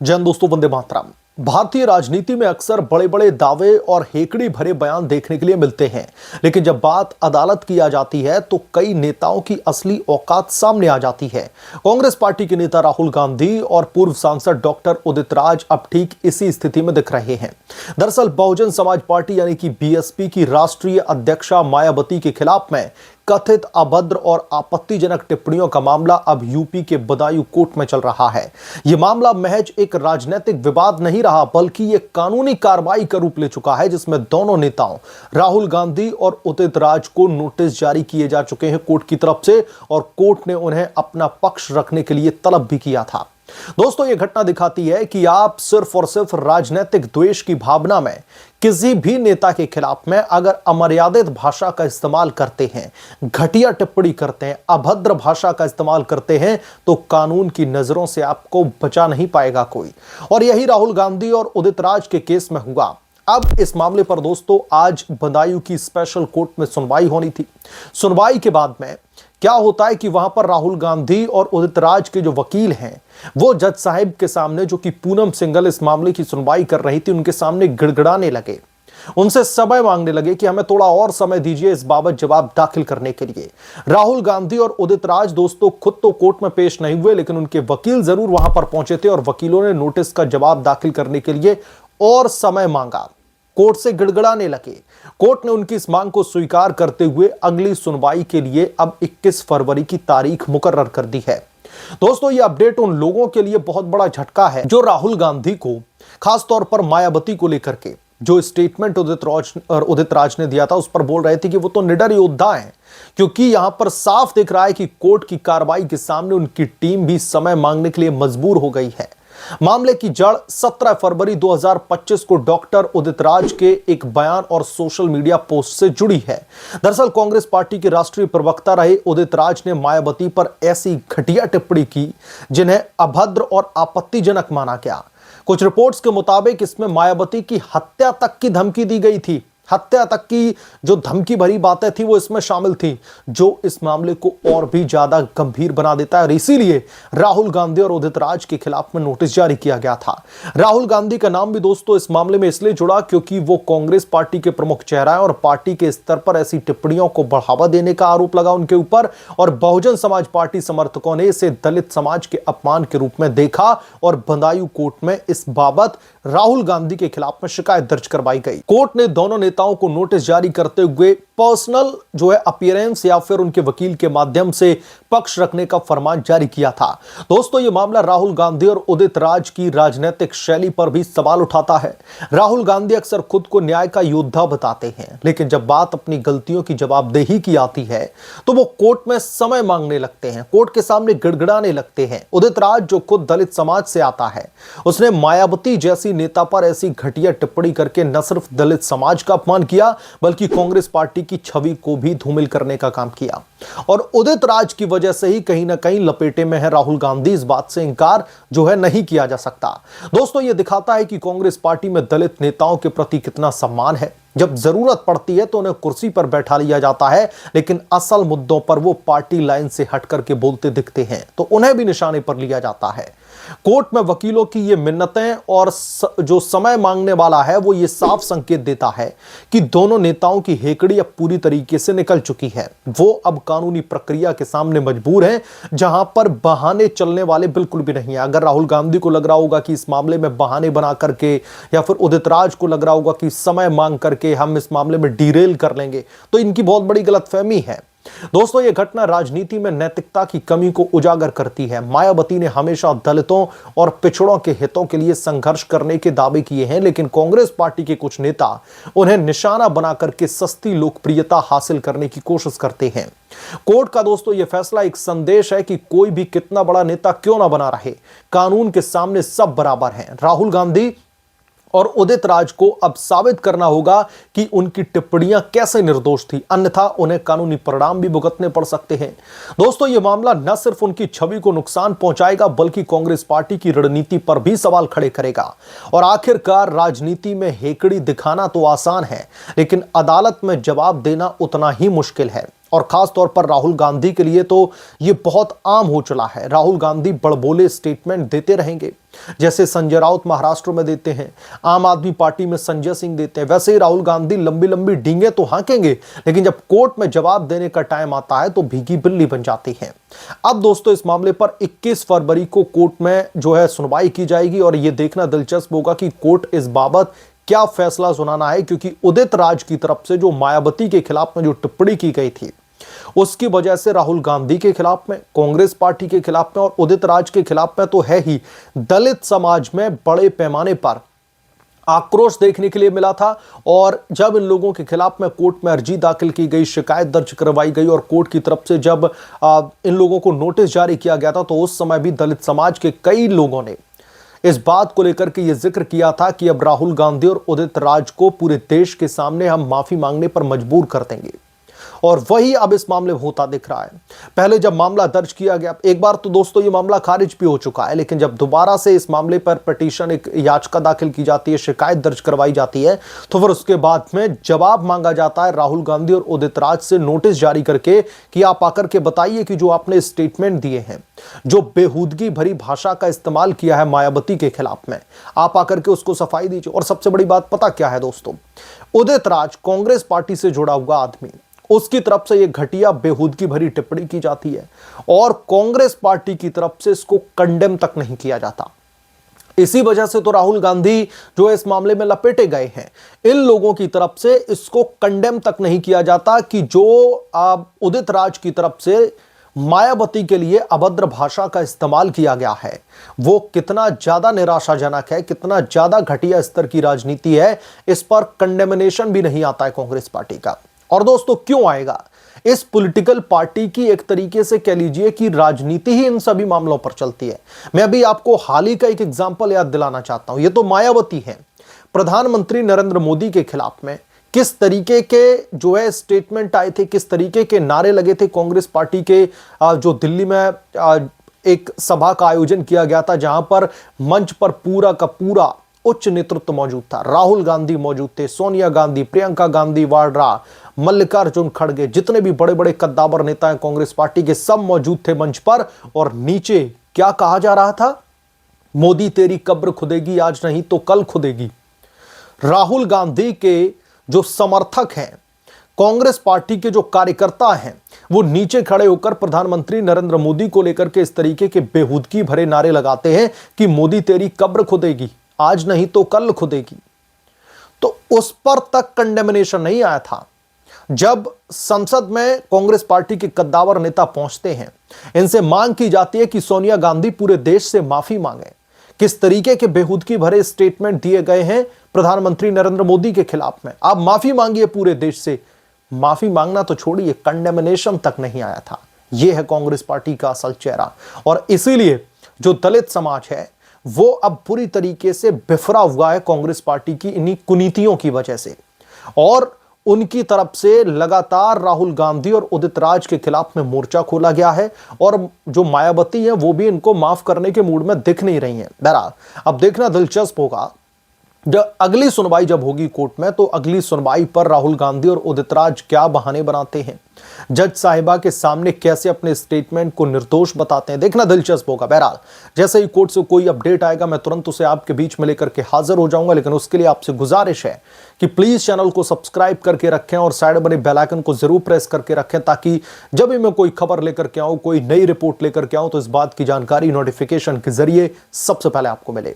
जय हिंद दोस्तों, वंदे मातरम। भारतीय राजनीति में अक्सर बड़े बड़े दावे और हेकड़ी भरे बयान देखने के लिए मिलते हैं, लेकिन जब बात अदालत की आ जाती है तो कई नेताओं की असली औकात सामने आ जाती है। कांग्रेस पार्टी के नेता राहुल गांधी और पूर्व सांसद डॉक्टर उदित राज अब ठीक इसी स्थिति में दिख रहे हैं। दरअसल बहुजन समाज पार्टी यानी कि बीएसपी की राष्ट्रीय अध्यक्षा मायावती के खिलाफ में कथित अभद्र और आपत्तिजनक टिप्पणियों का मामला अब यूपी के बदायूं कोर्ट में चल रहा है। यह मामला महज एक राजनीतिक विवाद नहीं रहा, बल्कि यह कानूनी कार्रवाई का रूप ले चुका है, जिसमें दोनों नेताओं राहुल गांधी और उदित राज को नोटिस जारी किए जा चुके हैं कोर्ट की तरफ से, और कोर्ट ने उन्हें अपना पक्ष रखने के लिए तलब भी किया था। दोस्तों, यह घटना दिखाती है कि आप सिर्फ और सिर्फ राजनीतिक द्वेष की भावना में किसी भी नेता के खिलाफ में अगर अमर्यादित भाषा का इस्तेमाल करते हैं, घटिया टिप्पणी करते हैं, अभद्र भाषा का इस्तेमाल करते हैं, तो कानून की नजरों से आपको बचा नहीं पाएगा कोई। और यही राहुल गांधी और उदित राज के केस में हुआ। अब इस मामले पर दोस्तों आज बदायूं की स्पेशल कोर्ट में सुनवाई होनी थी। सुनवाई के बाद में क्या होता है कि वहां पर राहुल गांधी और उदित राज के जो वकील हैं, वो जज साहिब के सामने, जो कि पूनम सिंघल इस मामले की सुनवाई कर रही थी, उनके सामने गिड़गिड़ाने लगे, उनसे समय मांगने लगे कि हमें थोड़ा और समय दीजिए इस बाबत जवाब दाखिल करने के लिए। राहुल गांधी और उदित राज दोस्तों खुद तो कोर्ट में पेश नहीं हुए, लेकिन उनके वकील जरूर वहां पर पहुंचे थे और वकीलों ने नोटिस का जवाब दाखिल करने के लिए और समय मांगा, कोर्ट से गिड़गिड़ाने लगे। कोर्ट ने उनकी इस मांग को स्वीकार करते हुए अगली सुनवाई के लिए अब 21 फरवरी की तारीख मुकर्रर कर दी है। दोस्तों, यह अपडेट उन लोगों के लिए बहुत बड़ा झटका है जो राहुल गांधी को, खास तौर पर मायावती को लेकर के जो स्टेटमेंट उदित राज ने दिया था, उस पर बोल रहे थे कि वो तो निडर योद्धा हैं, क्योंकि यहां पर साफ दिख रहा है कि कोर्ट की कार्रवाई के सामने उनकी टीम भी समय मांगने के लिए मजबूर हो गई है। मामले की जड़ 17 फरवरी 2025 को डॉक्टर उदित राज के एक बयान और सोशल मीडिया पोस्ट से जुड़ी है। दरअसल कांग्रेस पार्टी के राष्ट्रीय प्रवक्ता रहे उदित राज ने मायावती पर ऐसी घटिया टिप्पणी की जिन्हें अभद्र और आपत्तिजनक माना गया। कुछ रिपोर्ट्स के मुताबिक इसमें मायावती की हत्या तक की धमकी दी गई थी। हत्या तक की जो धमकी भरी बातें थी वो इसमें शामिल थी, जो इस मामले को और भी ज्यादा गंभीर बना देता है। और इसीलिए राहुल गांधी और उदित राज के खिलाफ में नोटिस जारी किया गया था। राहुल गांधी का नाम भी दोस्तों इस मामले में इसलिए जुड़ा क्योंकि वो कांग्रेस पार्टी के प्रमुख चेहरा है और पार्टी के स्तर पर ऐसी टिप्पणियों को बढ़ावा देने का आरोप लगा उनके ऊपर, और बहुजन समाज पार्टी समर्थकों ने इसे दलित समाज के अपमान के रूप में देखा और बदायूं कोर्ट में इस बाबत राहुल गांधी के खिलाफ में शिकायत दर्ज करवाई गई। कोर्ट ने दोनों नेताओं को नोटिस जारी करते हुए पर्सनल जो है अपीयरेंस या फिर उनके वकील के माध्यम से पक्ष रखने का फरमान जारी किया था। दोस्तों, यह मामला राहुल गांधी और उदित राज की राजनीतिक शैली पर भी सवाल उठाता है। राहुल गांधी अक्सर खुद को न्याय का योद्धा बताते हैं, लेकिन जब बात अपनी गलतियों की जवाबदेही की आती है तो वो कोर्ट में समय मांगने लगते हैं, कोर्ट के सामने गिड़गिड़ाने लगते हैं। उदित राज जो खुद दलित समाज से आता है, उसने मायावती जैसी नेता पर ऐसी घटिया टिप्पणी करके न सिर्फ दलित समाज का अपमान किया, बल्कि कांग्रेस पार्टी की छवि को भी धूमिल करने का काम किया। और उदित राज की वजह से ही कहीं ना कहीं लपेटे में है राहुल गांधी, इस बात से इंकार जो है नहीं किया जा सकता। दोस्तों, यह दिखाता है कि कांग्रेस पार्टी में दलित नेताओं के प्रति कितना सम्मान है। जब जरूरत पड़ती है तो उन्हें कुर्सी पर बैठा लिया जाता है, लेकिन असल मुद्दों पर वो पार्टी लाइन से हट करके बोलते दिखते हैं तो उन्हें भी निशाने पर लिया जाता है। कोर्ट में वकीलों की ये मिन्नतें और जो समय मांगने वाला है, वो ये साफ संकेत देता है कि दोनों नेताओं की हेकड़ी अब पूरी तरीके से निकल चुकी है। वो अब कानूनी प्रक्रिया के सामने मजबूर हैं, जहां पर बहाने चलने वाले बिल्कुल भी नहीं है। अगर राहुल गांधी को लग रहा होगा कि इस मामले में बहाने बना करके, या फिर उदित राज को लग रहा होगा कि समय मांग करके हम इस मामले में डीरेल कर लेंगे, तो इनकी बहुत बड़ी गलतफहमी है। दोस्तों, यह घटना राजनीति में नैतिकता की कमी को उजागर करती है। मायावती ने हमेशा दलितों और पिछड़ों के हितों के लिए संघर्ष करने के दावे किए हैं, लेकिन कांग्रेस पार्टी के कुछ नेता उन्हें निशाना बना करके सस्ती लोकप्रियता हासिल करने की कोशिश करते हैं। कोर्ट का दोस्तों यह फैसला एक संदेश है कि कोई भी कितना बड़ा नेता क्यों ना बना रहे, कानून के सामने सब बराबर हैं। राहुल गांधी और उदित राज को अब साबित करना होगा कि उनकी टिप्पणियां कैसे निर्दोष थी, अन्यथा उन्हें कानूनी परिणाम भी भुगतने पड़ सकते हैं। दोस्तों, यह मामला न सिर्फ उनकी छवि को नुकसान पहुंचाएगा, बल्कि कांग्रेस पार्टी की रणनीति पर भी सवाल खड़े करेगा। और आखिरकार राजनीति में हेकड़ी दिखाना तो आसान है, लेकिन अदालत में जवाब देना उतना ही मुश्किल है। और खास तौर पर राहुल गांधी के लिए तो यह बहुत आम हो चला है। राहुल गांधी बड़बोले स्टेटमेंट देते रहेंगे, जैसे संजय राउत महाराष्ट्र में देते हैं, आम आदमी पार्टी में संजय सिंह देते हैं, वैसे ही राहुल गांधी लंबी लंबी डींगे तो हाँकेंगे, लेकिन जब कोर्ट में जवाब देने का टाइम आता है तो भीगी बिल्ली बन जाती है। अब दोस्तों इस मामले पर 21 फरवरी को कोर्ट में जो है सुनवाई की जाएगी और यह देखना दिलचस्प होगा कि कोर्ट इस बाबत क्या फैसला सुनाना है, क्योंकि उदित राज की तरफ से जो मायावती के खिलाफ में जो टिप्पणी की गई थी उसकी वजह से राहुल गांधी के खिलाफ में, कांग्रेस पार्टी के खिलाफ में और उदित राज के खिलाफ में तो है ही, दलित समाज में बड़े पैमाने पर आक्रोश देखने के लिए मिला था। और जब इन लोगों के खिलाफ में कोर्ट में अर्जी दाखिल की गई, शिकायत दर्ज करवाई गई और कोर्ट की तरफ से जब इन लोगों को नोटिस जारी किया गया था, तो उस समय भी दलित समाज के कई लोगों ने इस बात को लेकर के यह जिक्र किया था कि अब राहुल गांधी और उदित राज को पूरे देश के सामने हम माफी मांगने पर मजबूर कर देंगे। और वही अब इस मामले में होता दिख रहा है। पहले जब मामला दर्ज किया गया, एक बार तो दोस्तों ये मामला खारिज भी हो चुका है, लेकिन जब दोबारा से इस मामले पर पिटीशन, एक याचिका दाखिल की जाती है, शिकायत दर्ज करवाई जाती है, तो फिर उसके बाद में जवाब मांगा जाता है राहुल गांधी और उदित राज से, नोटिस जारी करके कि आप आकर के बताइए कि जो आपने स्टेटमेंट दिए हैं, जो बेहूदगी भरी भाषा का इस्तेमाल किया है मायावती के खिलाफ में, आप आकर के उसको सफाई दीजिए। और सबसे बड़ी बात पता क्या है दोस्तों, उदित राज कांग्रेस पार्टी से जुड़ा हुआ आदमी, उसकी तरफ से यह घटिया बेहूदगी भरी टिप्पणी की जाती है और कांग्रेस पार्टी की तरफ से इसको कंडेम तक नहीं किया जाता। इसी वजह से तो राहुल गांधी जो इस मामले में लपेटे गए हैं, इन लोगों की तरफ से इसको कंडेम तक नहीं किया जाता कि जो उदित राज की तरफ से मायावती के लिए अभद्र भाषा का इस्तेमाल किया गया है, वो कितना ज्यादा निराशाजनक है, कितना ज्यादा घटिया स्तर की राजनीति है, इस पर कंडेमिनेशन भी नहीं आता है कांग्रेस पार्टी का। और दोस्तों क्यों आएगा, इस पॉलिटिकल पार्टी की एक तरीके से कह लीजिए कि राजनीति ही इन सभी मामलों पर चलती है। मैं अभी आपको हाल ही का एक एग्जांपल याद दिलाना चाहता हूं। ये तो मायावती है, प्रधानमंत्री नरेंद्र मोदी के खिलाफ में किस तरीके के जो है स्टेटमेंट आए थे, किस तरीके के नारे लगे थे कांग्रेस पार्टी के। जो दिल्ली में एक सभा का आयोजन किया गया था, जहां पर मंच पर पूरा का पूरा उच्च नेतृत्व मौजूद था, राहुल गांधी मौजूद थे, सोनिया गांधी, प्रियंका गांधी वाड्रा, मल्लिकार्जुन खड़गे, जितने भी बड़े बड़े कद्दावर नेता हैं कांग्रेस पार्टी के, सब मौजूद थे मंच पर। और नीचे क्या कहा जा रहा था, मोदी तेरी कब्र खुदेगी आज नहीं तो कल खुदेगी। राहुल गांधी के जो समर्थक हैं, कांग्रेस पार्टी के जो कार्यकर्ता हैं, वो नीचे खड़े होकर प्रधानमंत्री नरेंद्र मोदी को लेकर के इस तरीके के बेहूदगी भरे नारे लगाते हैं कि मोदी तेरी कब्र खुदेगी आज नहीं तो कल खुदेगी। तो उस पर तक कंडेमिनेशन नहीं आया था। जब संसद में कांग्रेस पार्टी के कद्दावर नेता पहुंचते हैं, इनसे मांग की जाती है कि सोनिया गांधी पूरे देश से माफी मांगे। किस तरीके के बेहूदगी भरे स्टेटमेंट दिए गए हैं प्रधानमंत्री नरेंद्र मोदी के खिलाफ में, आप माफी मांगिए पूरे देश से। माफी मांगना तो छोड़िए, कंडेमिनेशन तक नहीं आया था। यह है कांग्रेस पार्टी का असल चेहरा। और इसीलिए जो दलित समाज है वो अब पूरी तरीके से बिफरा हुआ है कांग्रेस पार्टी की इन्हीं कुनीतियों की वजह से। और उनकी तरफ से लगातार राहुल गांधी और उदित राज के खिलाफ में मोर्चा खोला गया है और जो मायावती है वो भी इनको माफ करने के मूड में दिख नहीं रही हैं। बहरहाल अब देखना दिलचस्प होगा, जब अगली सुनवाई जब होगी कोर्ट में, तो अगली सुनवाई पर राहुल गांधी और उदित राज क्या बहाने बनाते हैं, जज साहिबा के सामने कैसे अपने स्टेटमेंट को निर्दोष बताते हैं, देखना दिलचस्प होगा। बहरहाल जैसे ही कोर्ट से कोई अपडेट आएगा मैं तुरंत उसे आपके बीच में लेकर के हाजिर हो जाऊंगा, लेकिन उसके लिए आपसे गुजारिश है कि प्लीज चैनल को सब्सक्राइब करके रखें और साइड बने बेल आइकन को जरूर प्रेस करके रखें, ताकि जब भी मैं कोई खबर लेकर के आऊं, कोई नई रिपोर्ट लेकर के आऊं, तो इस बात की जानकारी नोटिफिकेशन के जरिए सबसे पहले आपको मिले।